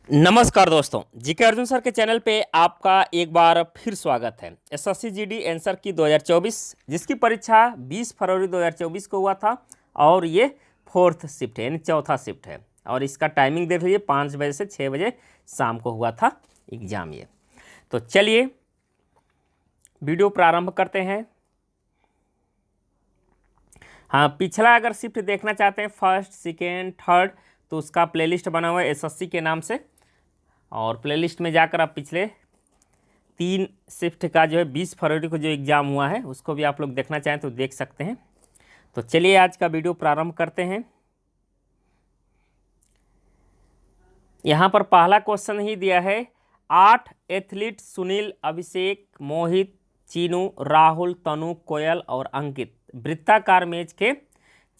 नमस्कार दोस्तों, GK Arjun sir के चैनल पे आपका एक बार फिर स्वागत है। एसएससी जीडी आंसर की 2024 जिसकी परीक्षा 20 फरवरी 2024 को हुआ था और ये फोर्थ शिफ्ट है यानी चौथा शिफ्ट है और इसका टाइमिंग देख लीजिए 5 बजे से 6 बजे शाम को हुआ था एग्ज़ाम ये। तो चलिए वीडियो प्रारंभ करते हैं। हाँ, पिछला अगर शिफ्ट देखना चाहते हैं फर्स्ट सेकेंड थर्ड तो उसका प्लेलिस्ट बना हुआ है एसएससी के नाम से और प्लेलिस्ट में जाकर आप पिछले 3 शिफ्ट का जो है 20 फरवरी को जो एग्ज़ाम हुआ है उसको भी आप लोग देखना चाहें तो देख सकते हैं। तो चलिए आज का वीडियो प्रारंभ करते हैं। यहाँ पर पहला क्वेश्चन ही दिया है 8 एथलीट सुनील, अभिषेक, मोहित, चीनू, राहुल, तनु, कोयल और अंकित वृत्ताकार मेज के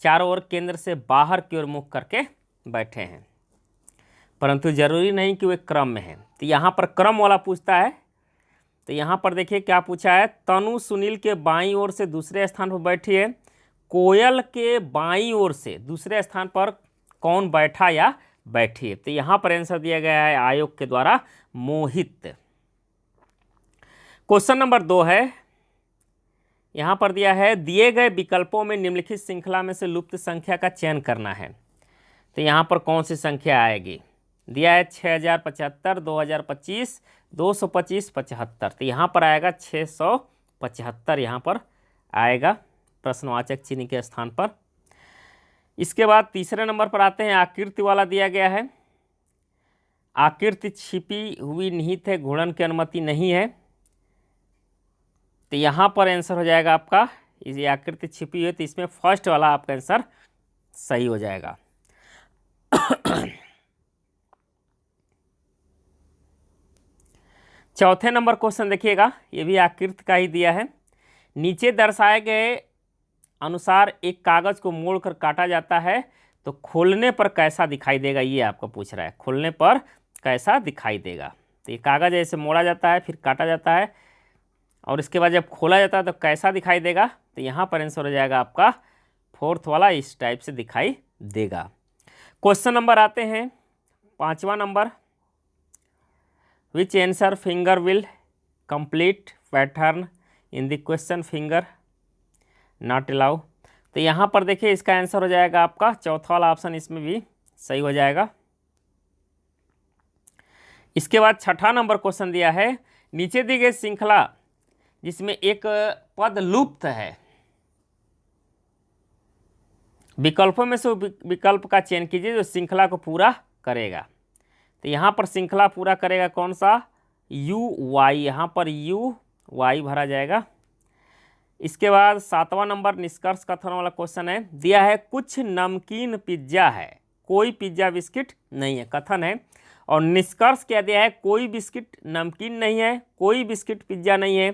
चारों ओर केंद्र से बाहर की ओर मुख करके बैठे हैं, परंतु जरूरी नहीं कि वे क्रम में हैं। तो यहाँ पर क्रम वाला पूछता है। तो यहाँ पर देखिए क्या पूछा है, तनु सुनील के बाईं ओर से दूसरे स्थान पर बैठी है, कोयल के बाईं ओर से दूसरे स्थान पर कौन बैठा या बैठी है। तो यहाँ पर आंसर दिया गया है आयोग के द्वारा मोहित। क्वेश्चन नंबर 2 है, यहाँ पर दिया है दिए गए विकल्पों में निम्नलिखित श्रृंखला में से लुप्त संख्या का चयन करना है। तो यहाँ पर कौन सी संख्या आएगी, दिया है 6075, 2025, 225, 75। तो यहाँ पर आएगा 675, यहाँ पर आएगा प्रश्नवाचक चिन्ह के स्थान पर। इसके बाद तीसरे नंबर पर आते हैं, आकृति वाला दिया गया है। आकृति छिपी हुई निहित है, घूर्णन की अनुमति नहीं है। तो यहाँ पर आंसर हो जाएगा आपका, ये आकृति छिपी हुई है तो इसमें फर्स्ट वाला आपका आंसर सही हो जाएगा। चौथे नंबर क्वेश्चन देखिएगा, ये भी आकृति का ही दिया है। नीचे दर्शाए गए अनुसार एक कागज को मोड़कर काटा जाता है तो खोलने पर कैसा दिखाई देगा, ये आपको पूछ रहा है। खोलने पर कैसा दिखाई देगा, तो ये कागज ऐसे मोड़ा जाता है फिर काटा जाता है और इसके बाद जब खोला जाता है तो कैसा दिखाई देगा। तो यहाँ पर आंसर हो जाएगा आपका फोर्थ वाला, इस टाइप से दिखाई देगा। क्वेश्चन नंबर आते हैं 5वां number, which answer finger will complete pattern in the question finger not allow. तो यहाँ पर देखिए इसका आंसर हो जाएगा आपका चौथा वाला ऑप्शन, इसमें भी सही हो जाएगा। इसके बाद 6ठा नंबर क्वेश्चन दिया है, नीचे दी गई श्रृंखला जिसमें एक पद लुप्त है, विकल्पों में से विकल्प का चयन कीजिए जो श्रृंखला को पूरा करेगा। तो यहाँ पर श्रृंखला पूरा करेगा कौन सा, यू वाई, यहाँ पर यू वाई भरा जाएगा। इसके बाद 7वां नंबर निष्कर्ष कथन वाला क्वेश्चन है, दिया है कुछ नमकीन पिज्जा है, कोई पिज्जा बिस्किट नहीं है, कथन है। और निष्कर्ष क्या दिया है, कोई बिस्किट नमकीन नहीं है, कोई बिस्किट पिज्जा नहीं है,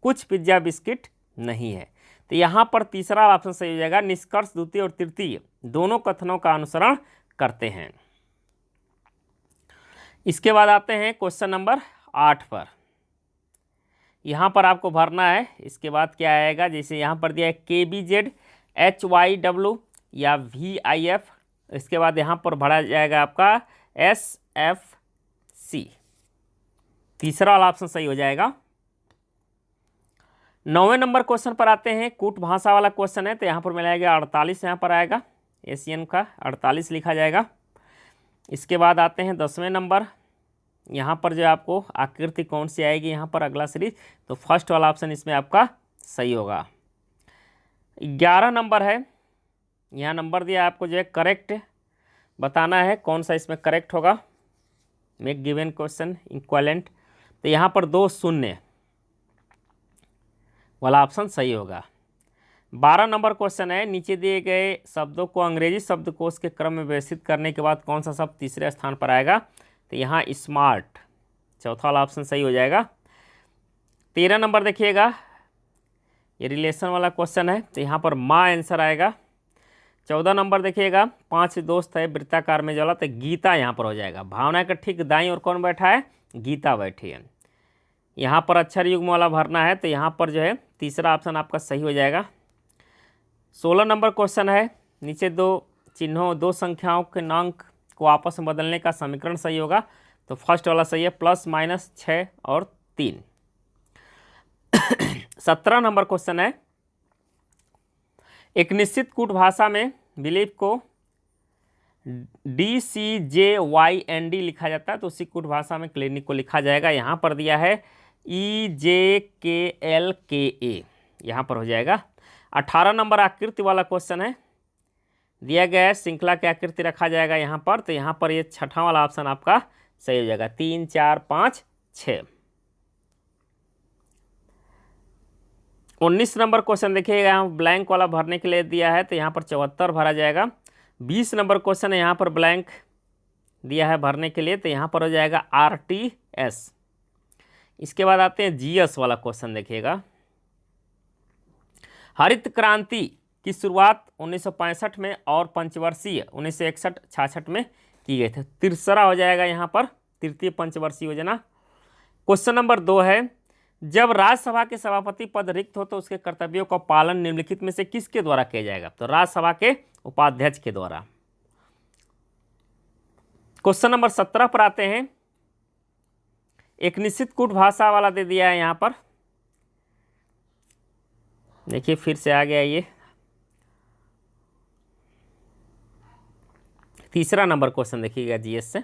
कुछ पिज्जा बिस्किट नहीं है। तो यहाँ पर तीसरा ऑप्शन सही हो जाएगा, निष्कर्ष द्वितीय और तृतीय दोनों कथनों का अनुसरण करते हैं। इसके बाद आते हैं क्वेश्चन नंबर 8 पर, यहाँ पर आपको भरना है। इसके बाद क्या आएगा, जैसे यहाँ पर दिया है KBZ, HYW या VIF। इसके बाद यहाँ पर भरा जाएगा आपका SFC, तीसरा वाला ऑप्शन सही हो जाएगा। 9वें नंबर क्वेश्चन पर आते हैं, कूट भाषा वाला क्वेश्चन है। तो यहाँ पर मिलाएगा 48, यहाँ पर आएगा एशियन का 48 लिखा जाएगा। इसके बाद आते हैं 10वें नंबर, यहाँ पर जो आपको आकृति कौन सी आएगी, यहाँ पर अगला सीरीज, तो फर्स्ट वाला ऑप्शन इसमें आपका सही होगा। 11 नंबर है, यहाँ नंबर दिया आपको जो है करेक्ट बताना है कौन सा इसमें करेक्ट होगा, मेक गिवन क्वेश्चन इक्वलेंट। तो यहाँ पर 2 शून्य वाला ऑप्शन सही होगा। 12 नंबर क्वेश्चन है, नीचे दिए गए शब्दों को अंग्रेजी शब्दकोश के क्रम में व्यवस्थित करने के बाद कौन सा शब्द तीसरे स्थान पर आएगा। तो यहाँ स्मार्ट, चौथा वाला ऑप्शन सही हो जाएगा। 13 नंबर देखिएगा, ये रिलेशन वाला क्वेश्चन है, तो यहाँ पर माँ आंसर आएगा। 14 नंबर देखिएगा, 5 दोस्त है वृत्ताकार में जला, तो गीता यहाँ पर हो जाएगा। भावना का ठीक दाईं ओर कौन बैठा है, गीता बैठी है। यहाँ पर अक्षर युग्म वाला भरना है, तो यहाँ पर जो है तीसरा ऑप्शन आपका सही हो जाएगा। 16 नंबर क्वेश्चन है, नीचे 2 चिन्हों 2 संख्याओं के अंक को आपस में बदलने का समीकरण सही होगा। तो फर्स्ट वाला सही है, ±6 और 3। 17 नंबर क्वेश्चन है, एक निश्चित कूट भाषा में विलेप को DCJYND लिखा जाता है, तो उसी कूट भाषा में क्लिनिक को लिखा जाएगा। यहाँ पर दिया है EJKLKA, यहाँ पर हो जाएगा। 18 नंबर आकृति वाला क्वेश्चन है, दिया गया है श्रृंखला की आकृति रखा जाएगा यहाँ पर, तो यहाँ पर ये छठा वाला ऑप्शन आपका सही हो जाएगा, 3 4 5 6। 19 नंबर क्वेश्चन देखिएगा, यहाँ ब्लैंक वाला भरने के लिए दिया है, तो यहाँ पर 74 भरा जाएगा। 20 नंबर क्वेश्चन है, यहाँ पर ब्लैंक दिया है भरने के लिए, तो यहाँ पर हो जाएगा RTS। इसके बाद आते हैं GS वाला क्वेश्चन देखिएगा, हरित क्रांति की शुरुआत 1965 में और पंचवर्षीय 1961-66 में की गई थी। तीसरा हो जाएगा यहाँ पर तृतीय पंचवर्षीय योजना। क्वेश्चन नंबर 2 है, जब राज्यसभा के सभापति पद रिक्त हो तो उसके कर्तव्यों का पालन निम्नलिखित में से किसके द्वारा किया जाएगा? तो राज्यसभा के उपाध्यक्ष के द्वारा। क्वेश्चन नंबर 17 पर आते हैं, एक निश्चित कूट भाषा वाला दे दिया है यहाँ पर, देखिए फिर से आ गया ये तीसरा नंबर क्वेश्चन देखिएगा GS से,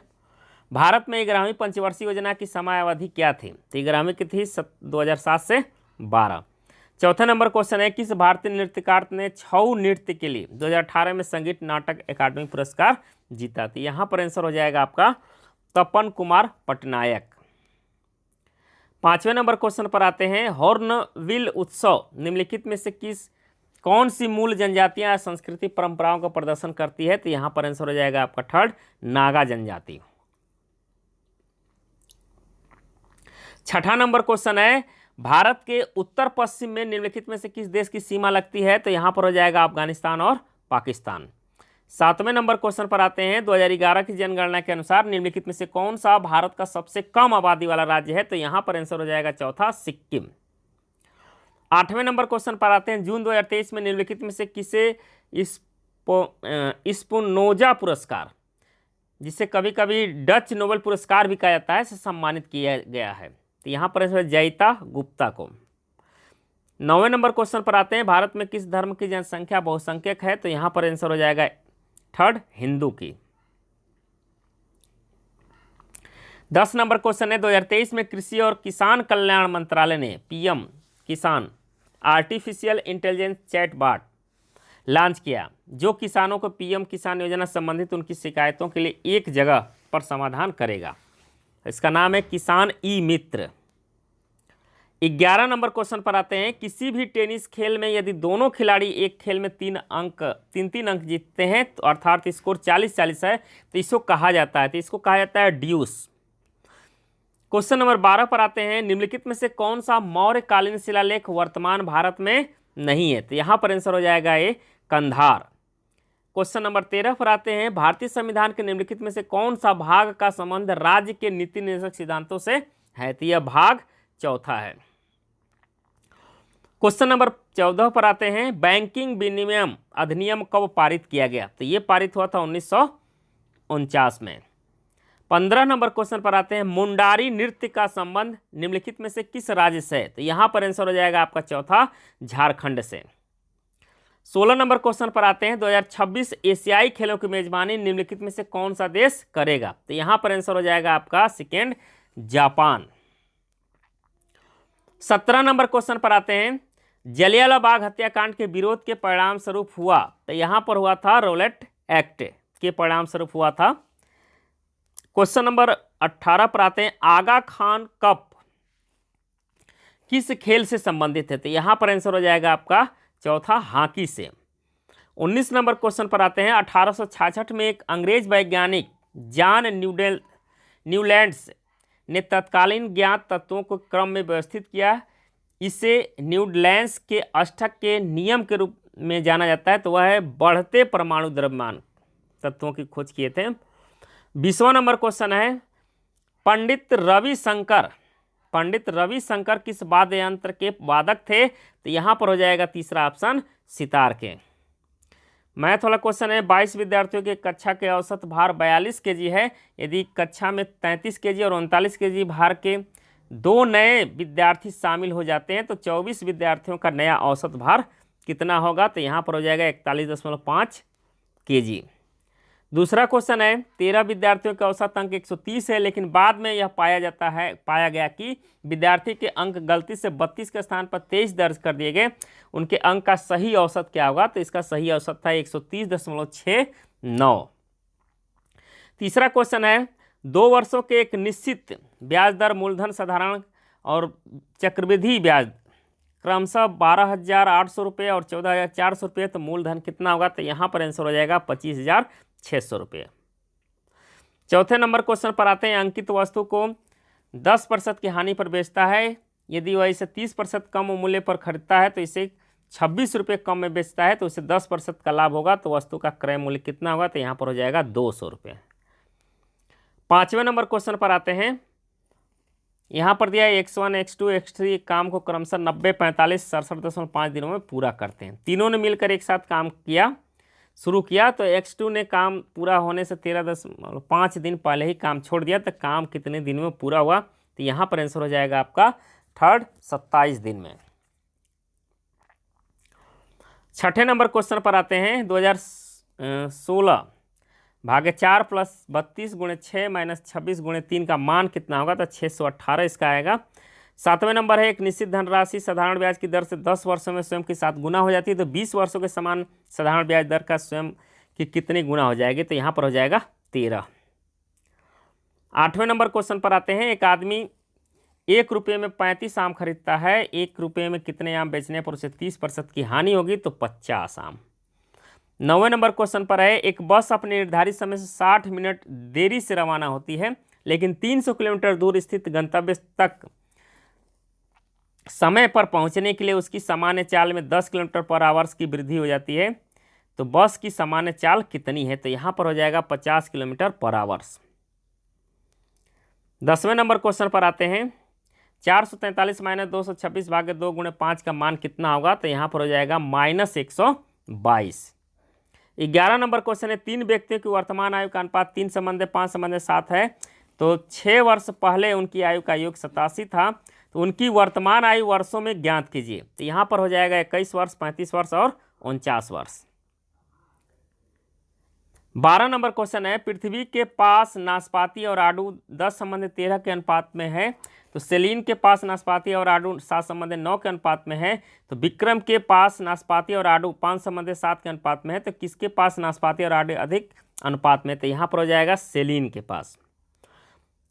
भारत में 11वीं पंचवर्षीय योजना की समयावधि क्या थी? तो 11वीं की थी 2007 से 12। चौथा नंबर क्वेश्चन है, किस भारतीय नृत्यकार ने छऊ नृत्य के लिए 2018 में संगीत नाटक अकादमी पुरस्कार जीता था? यहाँ पर आंसर हो जाएगा आपका तपन कुमार पटनायक। 5वें नंबर क्वेश्चन पर आते हैं, हॉर्नबिल उत्सव निम्नलिखित में से कौन सी मूल जनजातियां या संस्कृति परंपराओं का प्रदर्शन करती है? तो यहाँ पर आंसर हो जाएगा आपका थर्ड, नागा जनजाति। 6ठा नंबर क्वेश्चन है, भारत के उत्तर पश्चिम में निम्नलिखित में से किस देश की सीमा लगती है? तो यहाँ पर हो जाएगा अफगानिस्तान और पाकिस्तान। 7वें नंबर क्वेश्चन पर आते हैं, 2011 की जनगणना के अनुसार निम्नलिखित में से कौन सा भारत का सबसे कम आबादी वाला राज्य है? तो यहाँ पर आंसर हो जाएगा चौथा, सिक्किम। 8वें नंबर क्वेश्चन पर आते हैं, जून 2023 में निम्नलिखित में से किसे स्पुनोजा पुरस्कार, जिसे कभी कभी डच नोबेल पुरस्कार भी कहा जाता है, से सम्मानित किया गया है? तो यहाँ पर आंसर जयिता गुप्ता को। 9वें नंबर क्वेश्चन पर आते हैं, भारत में किस धर्म की जनसंख्या बहुसंख्यक है? तो यहाँ पर आंसर हो जाएगा थर्ड, हिंदू की। 10 नंबर क्वेश्चन है, 2023 में कृषि और किसान कल्याण मंत्रालय ने PM किसान आर्टिफिशियल इंटेलिजेंस चैटबॉट लॉन्च किया, जो किसानों को PM किसान योजना संबंधित उनकी शिकायतों के लिए एक जगह पर समाधान करेगा। इसका नाम है किसान ई-मित्र। 11 नंबर क्वेश्चन पर आते हैं, किसी भी टेनिस खेल में यदि दोनों खिलाड़ी एक खेल में 3 अंक जीतते हैं, तो अर्थात स्कोर 40-40 है, तो इसको कहा जाता है, ड्यूस। क्वेश्चन नंबर 12 पर आते हैं, निम्नलिखित में से कौन सा मौर्यकालीन शिलालेख वर्तमान भारत में नहीं है? तो यहाँ पर आंसर हो जाएगा ये कंधार। क्वेश्चन नंबर 13 पर आते हैं, भारतीय संविधान के निम्नलिखित में से कौन सा भाग का संबंध राज्य के नीति निर्देशक सिद्धांतों से है? तो यह भाग चौथा है। क्वेश्चन नंबर 14 पर आते हैं, बैंकिंग विनियमन अधिनियम कब पारित किया गया? तो ये पारित हुआ था 1949 में। 15 नंबर क्वेश्चन पर आते हैं, मुंडारी नृत्य का संबंध निम्नलिखित में से किस राज्य से है? तो यहाँ पर आंसर हो जाएगा आपका चौथा, झारखंड से। 16 नंबर क्वेश्चन पर आते हैं, 2026 एशियाई खेलों की मेजबानी निम्नलिखित में से कौन सा देश करेगा? तो यहाँ पर आंसर हो जाएगा आपका सेकेंड, जापान। 17 नंबर क्वेश्चन पर आते हैं, जलियांवाला बाग हत्याकांड के विरोध के परिणाम स्वरूप हुआ, तो यहाँ पर हुआ था रॉलेट एक्ट के परिणाम स्वरूप हुआ था। क्वेश्चन नंबर 18 पर आते हैं, आगा खान कप किस खेल से संबंधित है? तो यहाँ पर आंसर हो जाएगा आपका चौथा, हॉकी से। 19 नंबर क्वेश्चन पर आते हैं, 1866 में एक अंग्रेज वैज्ञानिक जॉन न्यूलैंड्स ने तत्कालीन ज्ञात तत्वों को क्रम में व्यवस्थित किया, इसे न्यूलैंड्स के अष्टक के नियम के रूप में जाना जाता है, तो वह है बढ़ते परमाणु द्रव्यमान तत्वों की खोज किए थे। 20वां नंबर क्वेश्चन है, पंडित रविशंकर किस वाद्य यंत्र के वादक थे? तो यहाँ पर हो जाएगा तीसरा ऑप्शन, सितार के। मैथ वाला क्वेश्चन है, 22 विद्यार्थियों के कक्षा के औसत भार 42 केजी है। यदि कक्षा में 33 केजी और 39 केजी भार के 2 नए विद्यार्थी शामिल हो जाते हैं तो 24 विद्यार्थियों का नया औसत भार कितना होगा? तो यहाँ पर हो जाएगा 41.5 केजी। दूसरा क्वेश्चन है, 13 विद्यार्थियों का औसत अंक 130 है, लेकिन बाद में यह पाया गया कि विद्यार्थी के अंक गलती से 32 के स्थान पर 23 दर्ज कर दिए गए। उनके अंक का सही औसत क्या होगा? तो इसका सही औसत था 130.69। तीसरा क्वेश्चन है, 2 वर्षों के एक निश्चित ब्याज दर मूलधन साधारण और चक्रवृद्धि ब्याज क्रमशः 12,800 रुपये और 14,400 रुपये, तो मूलधन कितना होगा? तो यहाँ पर आंसर हो जाएगा 25,600 रुपये। चौथे नंबर क्वेश्चन पर आते हैं, अंकित वस्तु को 10% की हानि पर बेचता है। यदि वह इसे 30% कम मूल्य पर खरीदता है तो इसे 26 रुपये कम में बेचता है तो उसे 10% का लाभ होगा। तो वस्तु का क्रय मूल्य कितना होगा? तो यहाँ पर हो जाएगा 200 रुपये। पाँचवें नंबर क्वेश्चन पर आते हैं, यहाँ पर दिया है X1, X2, X3 काम को क्रमशः 90, 45, 67.5 दिनों में पूरा करते हैं। तीनों ने मिलकर एक साथ काम शुरू किया तो X2 ने काम पूरा होने से 13.5 दिन पहले ही काम छोड़ दिया, तो काम कितने दिन में पूरा हुआ? तो यहाँ पर आंसर हो जाएगा आपका थर्ड 27 दिन में। छठे नंबर क्वेश्चन पर आते हैं, 2016 भागे 4 प्लस 32 गुणे 6 माइनस 26 गुणे 3 का मान कितना होगा? तो 618 इसका आएगा। सातवें नंबर है, एक निश्चित धनराशि साधारण ब्याज की दर से 10 वर्षों में स्वयं के साथ गुना हो जाती है, तो 20 वर्षों के समान साधारण ब्याज दर का स्वयं की कितनी गुना हो जाएगी? तो यहाँ पर हो जाएगा 13। आठवें नंबर क्वेश्चन पर आते हैं, एक आदमी 1 रुपये में 35 आम खरीदता है, 1 रुपये में कितने आम बेचने पर उसे 30% की हानि होगी? तो 50 आम। 9वें नंबर क्वेश्चन पर है, एक बस अपने निर्धारित समय से 60 मिनट देरी से रवाना होती है, लेकिन 300 किलोमीटर दूर स्थित गंतव्य तक समय पर पहुंचने के लिए उसकी सामान्य चाल में 10 किलोमीटर पर आवर्स की वृद्धि हो जाती है, तो बस की सामान्य चाल कितनी है? तो यहाँ पर हो जाएगा 50 किलोमीटर पर आवर्स। 10वें नंबर क्वेश्चन पर आते हैं, 443 माइनस 226 भागे 2 गुणे 5 का मान कितना होगा? तो यहाँ पर हो जाएगा -122। 11 नंबर क्वेश्चन है, 3 व्यक्तियों की वर्तमान आयु का अनुपात 3:5:7 है, तो 6 वर्ष पहले उनकी आयु का योग 87 था, तो उनकी वर्तमान आयु वर्षों में ज्ञात कीजिए। तो यहाँ पर हो जाएगा 21 वर्ष, 35 वर्ष और 49 वर्ष। 12 नंबर क्वेश्चन है, पृथ्वी के पास नाशपाती और आड़ू 10:13 के अनुपात में है, तो सेलिन के पास नाशपाती और आड़ू 7:9 के अनुपात में है, तो विक्रम के पास नाशपाती और आड़ू 5:7 के अनुपात में है, तो किसके पास नाशपाती और आड़ू अधिक अनुपात में? तो यहाँ पर हो जाएगा सेलिन के पास।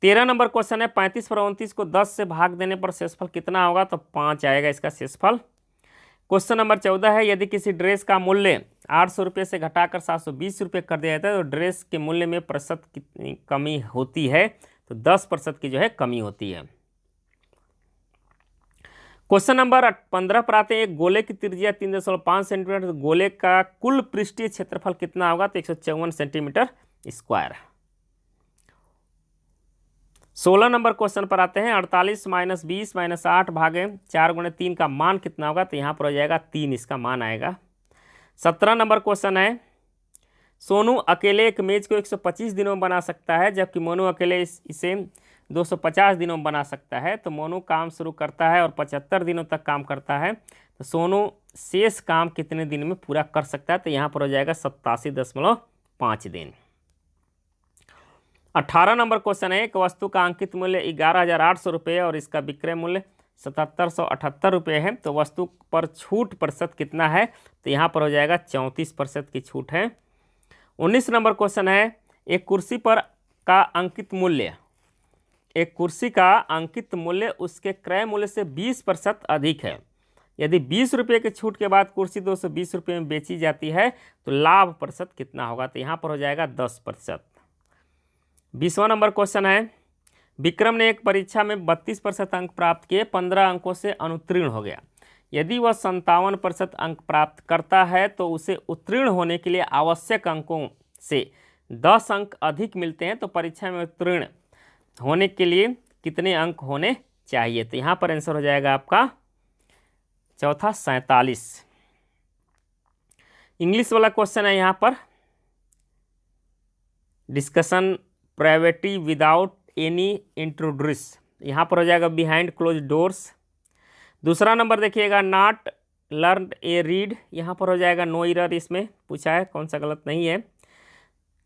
13 नंबर क्वेश्चन है, 35 पर 29 को 10 से भाग देने पर शेषफल कितना होगा? तो 5 आएगा इसका शेषफल। क्वेश्चन नंबर 14 है, यदि किसी ड्रेस का मूल्य 800 रुपये से घटाकर 720 रुपये कर दिया जाता है, तो ड्रेस के मूल्य में प्रतिशत कितनी कमी होती है? तो 10% की जो है कमी होती है। क्वेश्चन नंबर 15 पर आते हैं, एक गोले की त्रिज्या 3.5 सेंटीमीटर, तो गोले का कुल पृष्ठीय क्षेत्रफल कितना होगा? तो 154 सेंटीमीटर स्क्वायर। 16 नंबर क्वेश्चन पर आते हैं, 48 माइनस 20 माइनस 8 भागे 4 गुणे 3 का मान कितना होगा? तो यहाँ पर हो जाएगा 3 इसका मान आएगा। 17 नंबर क्वेश्चन है, सोनू अकेले एक मेज को 125 दिनों में बना सकता है, जबकि मोनू अकेले इसे 250 दिनों में बना सकता है। तो मोनू काम शुरू करता है और 75 दिनों तक काम करता है, तो सोनू शेष काम कितने दिन में पूरा कर सकता है? तो यहाँ पर हो जाएगा 87.5 दिन। 18 नंबर क्वेश्चन है, एक वस्तु का अंकित मूल्य 11,800 रुपये और इसका विक्रय मूल्य 7,778 रुपये है, तो वस्तु पर छूट प्रतिशत कितना है? तो यहाँ पर हो जाएगा 34% की छूट है। 19 नंबर क्वेश्चन है, एक कुर्सी का अंकित मूल्य उसके क्रय मूल्य से 20% अधिक है। यदि 20 रुपये की छूट के बाद कुर्सी 220 रुपये में बेची जाती है, तो लाभ प्रतिशत कितना होगा? तो यहाँ पर हो जाएगा 10%। 20वां नंबर क्वेश्चन है, विक्रम ने एक परीक्षा में 32% अंक प्राप्त किए, 15 अंकों से अनुत्तीर्ण हो गया। यदि वह 57% अंक प्राप्त करता है तो उसे उत्तीर्ण होने के लिए आवश्यक अंकों से 10 अंक अधिक मिलते हैं, तो परीक्षा में उत्तीर्ण होने के लिए कितने अंक होने चाहिए? तो यहाँ पर आंसर हो जाएगा आपका चौथा 47। इंग्लिश वाला क्वेश्चन है यहाँ पर, डिस्कशन प्राइवेटी विदाउट एनी इंट्रोड्यूस, यहाँ पर हो जाएगा बिहाइंड क्लोज डोर्स। दूसरा नंबर देखिएगा नॉट लर्न ए रीड, यहाँ पर हो जाएगा नो एरर, इसमें पूछा है कौन सा गलत नहीं है।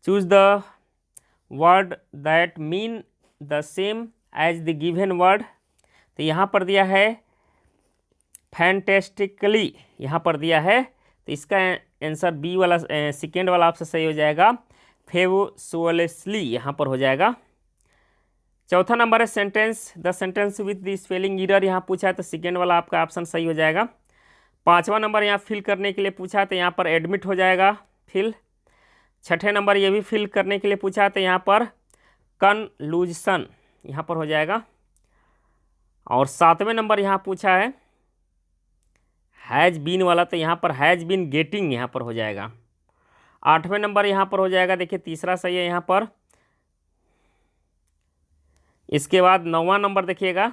Choose the word that mean the same as the given word, तो यहाँ पर दिया है फैंटेस्टिकली, यहाँ पर दिया है, तो इसका आंसर बी वाला सेकेंड वाला आपसे सही हो जाएगा, फेवुसुअसली यहाँ पर हो जाएगा। चौथा नंबर है sentence the sentence with the spelling error, यहाँ पूछा है तो सेकेंड वाला आपका ऑप्शन सही हो जाएगा। पांचवा नंबर यहाँ फिल करने के लिए पूछा है तो यहाँ पर एडमिट हो जाएगा फिल। छठे नंबर ये भी फिल करने के लिए पूछा है तो यहाँ पर कन्क्लूजन यहाँ पर हो जाएगा। और सातवें नंबर यहाँ पूछा है हैज़ बीन वाला, तो यहाँ पर हैज़ बीन गेटिंग यहाँ पर हो जाएगा। आठवें नंबर यहाँ पर हो जाएगा, देखिए तीसरा सही है यहाँ पर। इसके बाद नौवां नंबर देखिएगा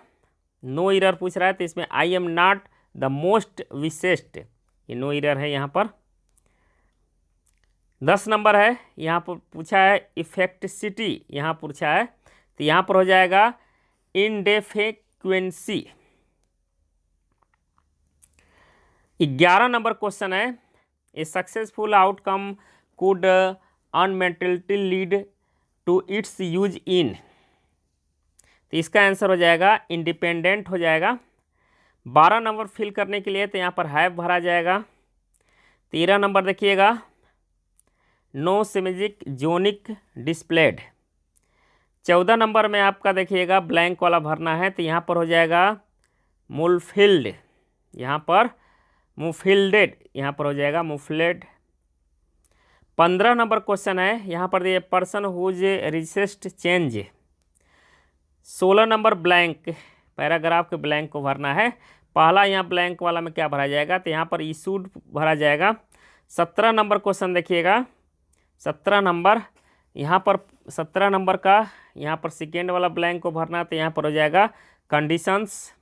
नो एरर पूछ रहा है, तो इसमें I am not the most wisest, ये नो एरर है यहाँ पर। 10 नंबर है यहाँ पर पूछा है इफेक्टिसिटी, यहाँ पूछा है तो यहाँ पर हो जाएगा इनडेफिक्वेंसी। 11 नंबर क्वेश्चन है ए सक्सेसफुल आउटकम कुड अनमेंटलिटी lead to its use in, तो इसका आंसर हो जाएगा इंडिपेंडेंट हो जाएगा। 12 नंबर फिल करने के लिए तो यहाँ पर हैव भरा जाएगा। 13 नंबर देखिएगा नो सिमेजिक जोनिक डिस्प्लेड। 14 नंबर में आपका देखिएगा ब्लैंक वाला भरना है, तो यहाँ पर हो जाएगा मुलफिल्ड, यहाँ पर मुफिल्डेड, यहाँ पर हो जाएगा मुफलेड। 15 नंबर क्वेश्चन है यहाँ पर ये person whose resist change. 16 number blank, paragraph के ब्लैंक को भरना है। पहला यहाँ ब्लैंक वाला में क्या भरा जाएगा, तो यहाँ पर इशूड भरा जाएगा। 17 नंबर क्वेश्चन देखिएगा, 17 नंबर यहाँ पर 17 नंबर का यहाँ पर सेकेंड वाला ब्लैंक को भरना, तो यहाँ पर हो जाएगा कंडीशंस।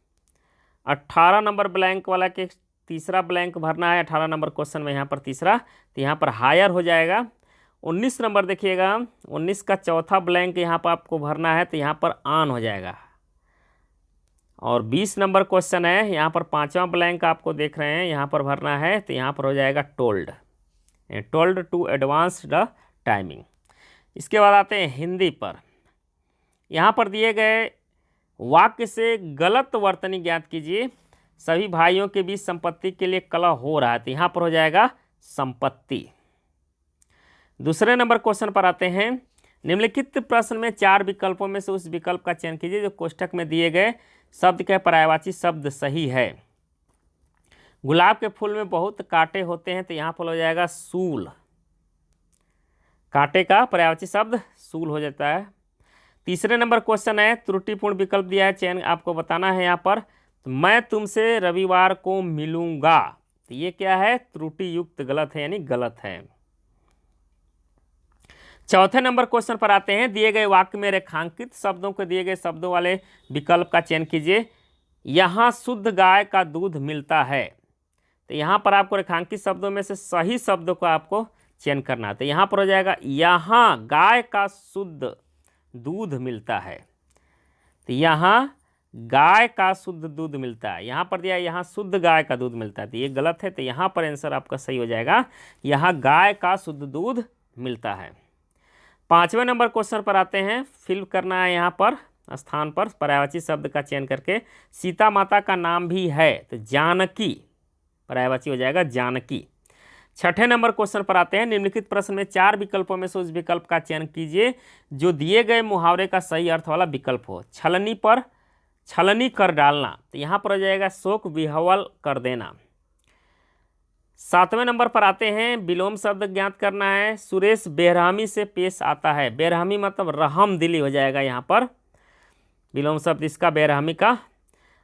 18 नंबर ब्लैंक वाला के तीसरा ब्लैंक भरना है, 18 नंबर क्वेश्चन में यहाँ पर तीसरा, तो यहाँ पर हायर हो जाएगा। 19 नंबर देखिएगा 19 का चौथा ब्लैंक यहाँ पर आपको भरना है, तो यहाँ पर ऑन हो जाएगा। और 20 नंबर क्वेश्चन है यहाँ पर पांचवा ब्लैंक आपको देख रहे हैं यहाँ पर भरना है, तो यहाँ पर हो जाएगा told to advance the timing. इसके बाद आते हैं हिंदी पर। यहाँ पर दिए गए वाक्य से गलत वर्तनी ज्ञात कीजिए। सभी भाइयों के बीच संपत्ति के लिए कलह हो रहा है, तो यहाँ पर हो जाएगा संपत्ति। दूसरे नंबर क्वेश्चन पर आते हैं। निम्नलिखित प्रश्न में 4 विकल्पों में से उस विकल्प का चयन कीजिए जो कोष्ठक में दिए गए शब्द के पर्यायवाची शब्द सही है। गुलाब के फूल में बहुत कांटे होते हैं, तो यहाँ पर हो जाएगा सूल, कांटे का पर्यायवाची शब्द सूल हो जाता है। तीसरे नंबर क्वेश्चन है त्रुटिपूर्ण विकल्प दिया है, चयन आपको बताना है। यहाँ पर तो मैं तुमसे रविवार को मिलूंगा, तो ये क्या है, त्रुटि युक्त गलत है, यानी गलत है। चौथे नंबर क्वेश्चन पर आते हैं। दिए गए वाक्य में रेखांकित शब्दों को दिए गए शब्दों वाले विकल्प का चयन कीजिए। यहाँ शुद्ध गाय का दूध मिलता है, तो यहाँ पर आपको रेखांकित शब्दों में से सही शब्दों को आपको चयन करना है। तो यहाँ पर हो जाएगा यहाँ गाय का शुद्ध दूध मिलता है, तो यहाँ गाय का शुद्ध दूध मिलता है। यहाँ पर दिया यहाँ शुद्ध गाय का दूध मिलता है, तो ये गलत है, तो यहाँ पर आंसर आपका सही हो जाएगा यहाँ गाय का शुद्ध दूध मिलता है। 5वें नंबर क्वेश्चन पर आते हैं। फिल करना है यहाँ पर स्थान पर पर्यायवाची शब्द का चयन करके। सीता माता का नाम भी है, तो जानकी पर्यायवाची हो जाएगा जानकी। 6ठे नंबर क्वेश्चन पर आते हैं। निम्नलिखित प्रश्न में 4 विकल्पों में से उस विकल्प का चयन कीजिए जो दिए गए मुहावरे का सही अर्थ वाला विकल्प हो। छलनी पर छलनी कर डालना, तो यहाँ पर हो जाएगा शोक विह्वल कर देना। 7वें नंबर पर आते हैं। विलोम शब्द ज्ञात करना है। सुरेश बेरहमी से पेश आता है, बेरहमी मतलब रहम दिली हो जाएगा यहाँ पर विलोम शब्द इसका बेरहमी का।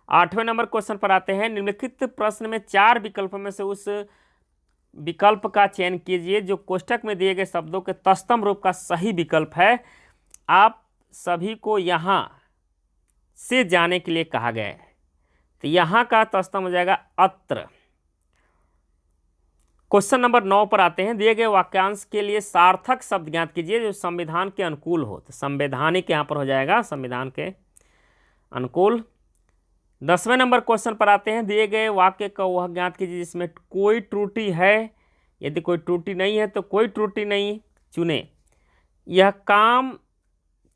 8वें नंबर क्वेश्चन पर आते हैं। निम्नलिखित प्रश्न में 4 विकल्पों में से उस विकल्प का चयन कीजिए जो कोष्ठक में दिए गए शब्दों के तत्सम रूप का सही विकल्प है। आप सभी को यहाँ से जाने के लिए कहा गया है, तो यहाँ का तत्सम हो जाएगा अत्र। क्वेश्चन नंबर 9 पर आते हैं। दिए गए वाक्यांश के लिए सार्थक शब्द ज्ञात कीजिए जो संविधान के अनुकूल हो। तो संवैधानिक यहाँ पर हो जाएगा, संविधान के अनुकूल। 10वें नंबर क्वेश्चन पर आते हैं। दिए गए वाक्य का वह ज्ञात कीजिए जिसमें कोई त्रुटि है। यदि कोई त्रुटि नहीं है तो कोई त्रुटि नहीं चुने। यह काम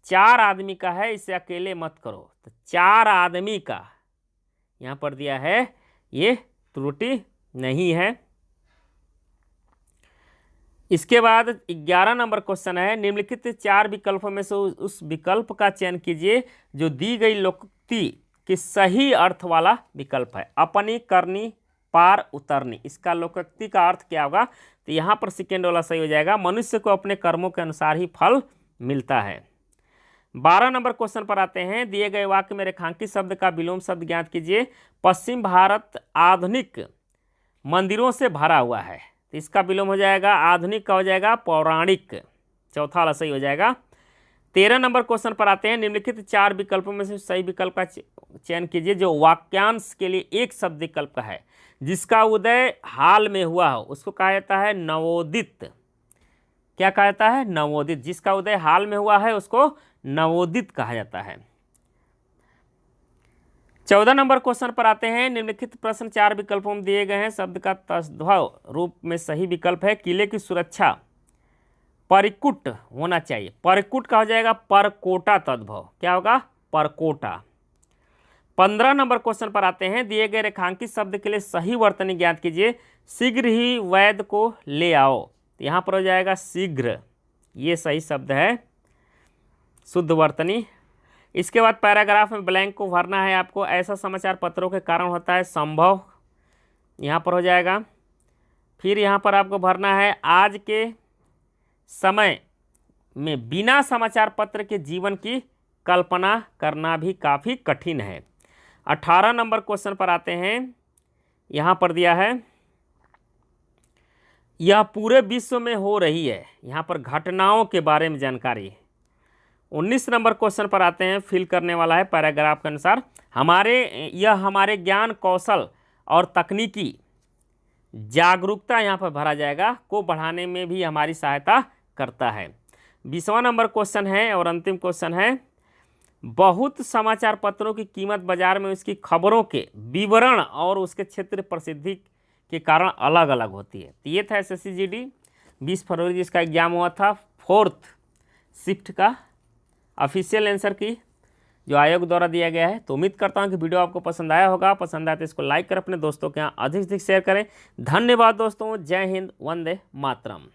4 आदमी का है, इसे अकेले मत करो। तो 4 आदमी का यहाँ पर दिया है, ये त्रुटि नहीं है। इसके बाद 11 नंबर क्वेश्चन है। निम्नलिखित 4 विकल्पों में से उस विकल्प का चयन कीजिए जो दी गई लोकोक्ति की सही अर्थ वाला विकल्प है। अपनी, करनी, पार, उतरनी, इसका लोकोक्ति का अर्थ क्या होगा? तो यहाँ पर सेकेंड वाला सही हो जाएगा। मनुष्य को अपने कर्मों के अनुसार ही फल मिलता है। 12 नंबर क्वेश्चन पर आते हैं। दिए गए वाक्य में रेखांकित शब्द का विलोम शब्द ज्ञात कीजिए। पश्चिम भारत आधुनिक मंदिरों से भरा हुआ है। तो इसका विलोम हो जाएगा, आधुनिक का हो जाएगा पौराणिक। चौथा वाला सही हो जाएगा। 13 नंबर क्वेश्चन पर आते हैं। निम्नलिखित 4 विकल्पों में से सही विकल्प का चयन कीजिए जो वाक्यांश के लिए एक शब्द विकल्प का है। जिसका उदय हाल में हुआ हो उसको कहा जाता है नवोदित। क्या कहा जाता है? नवोदित। जिसका उदय हाल में हुआ है उसको नवोदित कहा जाता है। 14 नंबर क्वेश्चन पर आते हैं। निम्नलिखित प्रश्न 4 विकल्पों में दिए गए हैं। शब्द का तद्भव रूप में सही विकल्प है किले की सुरक्षा परिकुट होना चाहिए। परिकुट का हो जाएगा परकोटा तद्भव। क्या होगा? परकोटा। 15 नंबर क्वेश्चन पर आते हैं। दिए गए रेखांकित शब्द के लिए सही वर्तनी ज्ञात कीजिए। शीघ्र ही वैद्य को ले आओ। तो यहाँ पर हो जाएगा शीघ्र, ये सही शब्द है, शुद्ध वर्तनी। इसके बाद पैराग्राफ में ब्लैंक को भरना है आपको। ऐसा समाचार पत्रों के कारण होता है संभव, यहाँ पर हो जाएगा। फिर यहाँ पर आपको भरना है आज के समय में बिना समाचार पत्र के जीवन की कल्पना करना भी काफ़ी कठिन है। 18 नंबर क्वेश्चन पर आते हैं। यहाँ पर दिया है यह पूरे विश्व में हो रही है। यहाँ पर घटनाओं के बारे में जानकारी। 19 नंबर क्वेश्चन पर आते हैं। फिल करने वाला है पैराग्राफ के अनुसार। हमारे ज्ञान कौशल और तकनीकी जागरूकता यहाँ पर भरा जाएगा को बढ़ाने में भी हमारी सहायता करता है। 20वां नंबर क्वेश्चन है और अंतिम क्वेश्चन है। बहुत समाचार पत्रों की कीमत बाजार में उसकी खबरों के विवरण और उसके क्षेत्र प्रसिद्धि के कारण अलग अलग होती है। तो ये था SSC GD 20 फरवरी जिसका एग्जाम हुआ था 4th शिफ्ट का ऑफिशियल आंसर की जो आयोग द्वारा दिया गया है। तो उम्मीद करता हूँ कि वीडियो आपको पसंद आया होगा। पसंद आया तो इसको लाइक कर अपने दोस्तों के यहाँ अधिक से अधिक शेयर करें। धन्यवाद दोस्तों। जय हिंद, वंदे मातरम।